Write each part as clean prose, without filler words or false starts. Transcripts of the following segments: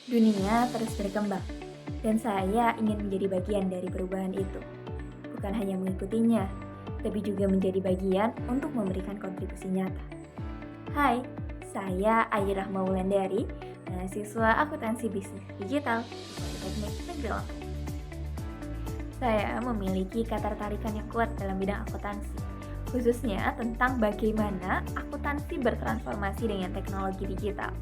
Dunia terus berkembang, dan saya ingin menjadi bagian dari perubahan itu. Bukan hanya mengikutinya, tapi juga menjadi bagian untuk memberikan kontribusi nyata. Hai, saya Ayu Rahma Wulandari, mahasiswa akuntansi bisnis digital di Teknik Negeri Lampung. Saya memiliki ketertarikan yang kuat dalam bidang akuntansi, khususnya tentang bagaimana akuntansi bertransformasi dengan teknologi digital.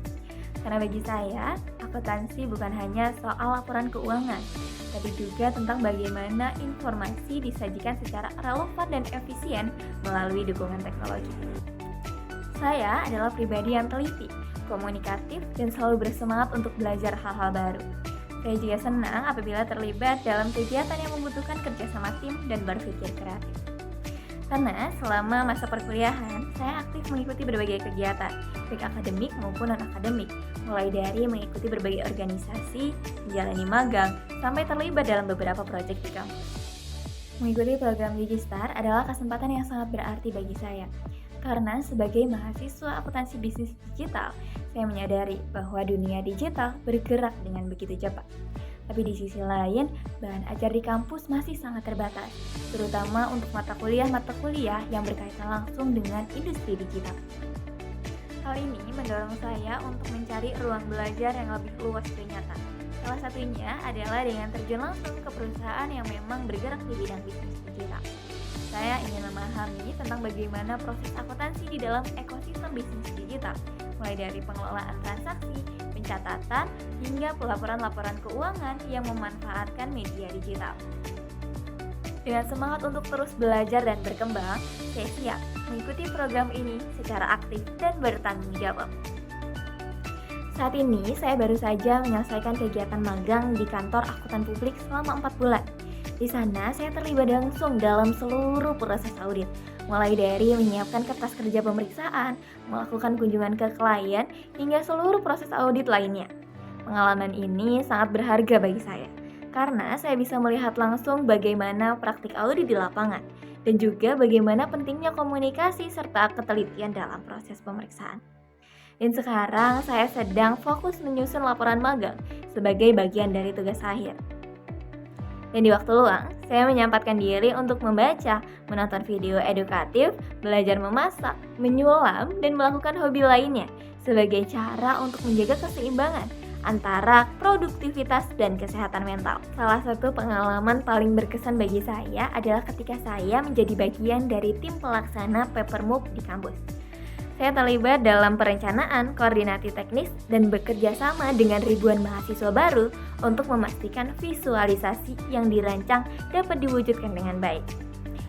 Karena bagi saya, akuntansi bukan hanya soal laporan keuangan, tapi juga tentang bagaimana informasi disajikan secara relevan dan efisien melalui dukungan teknologi. Saya adalah pribadi yang teliti, komunikatif, dan selalu bersemangat untuk belajar hal-hal baru. Saya juga senang apabila terlibat dalam kegiatan yang membutuhkan kerjasama tim dan berpikir kreatif. Karena selama masa perkuliahan, saya aktif mengikuti berbagai kegiatan, baik akademik maupun non-akademik, mulai dari mengikuti berbagai organisasi, menjalani magang, sampai terlibat dalam beberapa proyek di kampus. Mengikuti program Digistar adalah kesempatan yang sangat berarti bagi saya, karena sebagai mahasiswa akuntansi bisnis digital, saya menyadari bahwa dunia digital bergerak dengan begitu cepat. Tapi di sisi lain, bahan ajar di kampus masih sangat terbatas, terutama untuk mata kuliah yang berkaitan langsung dengan industri digital. Hal ini mendorong saya untuk mencari ruang belajar yang lebih luas dan nyata. Salah satunya adalah dengan terjun langsung ke perusahaan yang memang bergerak di bidang bisnis digital. Saya ingin memahami tentang bagaimana proses akuntansi di dalam ekosistem bisnis digital, mulai dari pengelolaan transaksi, pencatatan, hingga pelaporan-laporan keuangan yang memanfaatkan media digital. Dengan semangat untuk terus belajar dan berkembang, saya siap mengikuti program ini secara aktif dan bertanggung jawab. Saat ini, saya baru saja menyelesaikan kegiatan magang di kantor akuntan publik selama 4 bulan. Di sana, saya terlibat langsung dalam seluruh proses audit, mulai dari menyiapkan kertas kerja pemeriksaan, melakukan kunjungan ke klien, hingga seluruh proses audit lainnya. Pengalaman ini sangat berharga bagi saya, karena saya bisa melihat langsung bagaimana praktik audit di lapangan, dan juga bagaimana pentingnya komunikasi serta ketelitian dalam proses pemeriksaan. Dan sekarang saya sedang fokus menyusun laporan magang sebagai bagian dari tugas akhir. Dan di waktu luang, saya menyempatkan diri untuk membaca, menonton video edukatif, belajar memasak, menyulam, dan melakukan hobi lainnya sebagai cara untuk menjaga keseimbangan antara produktivitas dan kesehatan mental. Salah satu pengalaman paling berkesan bagi saya adalah ketika saya menjadi bagian dari tim pelaksana Papermove di kampus. Saya terlibat dalam perencanaan, koordinasi teknis, dan bekerja sama dengan ribuan mahasiswa baru untuk memastikan visualisasi yang dirancang dapat diwujudkan dengan baik.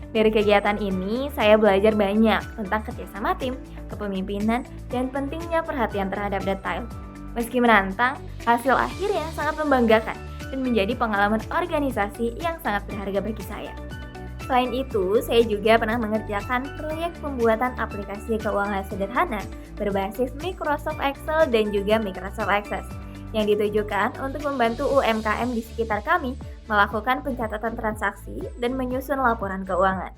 Dari kegiatan ini, saya belajar banyak tentang kerjasama tim, kepemimpinan, dan pentingnya perhatian terhadap detail. Meski menantang, hasil akhirnya sangat membanggakan dan menjadi pengalaman organisasi yang sangat berharga bagi saya. Selain itu, saya juga pernah mengerjakan proyek pembuatan aplikasi keuangan sederhana berbasis Microsoft Excel dan juga Microsoft Access yang ditujukan untuk membantu UMKM di sekitar kami melakukan pencatatan transaksi dan menyusun laporan keuangan.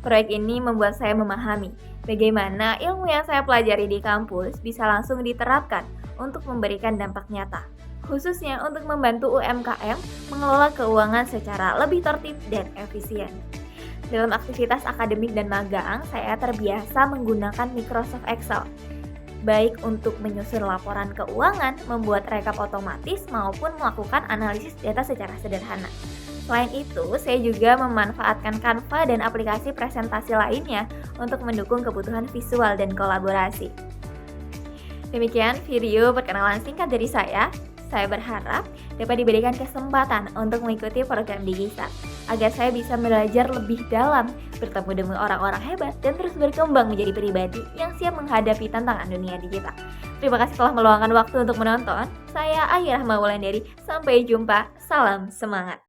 Proyek ini membuat saya memahami bagaimana ilmu yang saya pelajari di kampus bisa langsung diterapkan untuk memberikan dampak nyata, khususnya untuk membantu UMKM mengelola keuangan secara lebih tertib dan efisien. Dalam aktivitas akademik dan magang, saya terbiasa menggunakan Microsoft Excel, baik untuk menyusun laporan keuangan, membuat rekap otomatis, maupun melakukan analisis data secara sederhana. Selain itu, saya juga memanfaatkan Canva dan aplikasi presentasi lainnya untuk mendukung kebutuhan visual dan kolaborasi. Demikian video perkenalan singkat dari saya. Saya berharap dapat diberikan kesempatan untuk mengikuti program Digistar, agar saya bisa belajar lebih dalam, bertemu dengan orang-orang hebat, dan terus berkembang menjadi pribadi yang siap menghadapi tantangan dunia digital. Terima kasih telah meluangkan waktu untuk menonton. Saya Ayu Rahma Wulandari. Sampai jumpa. Salam semangat.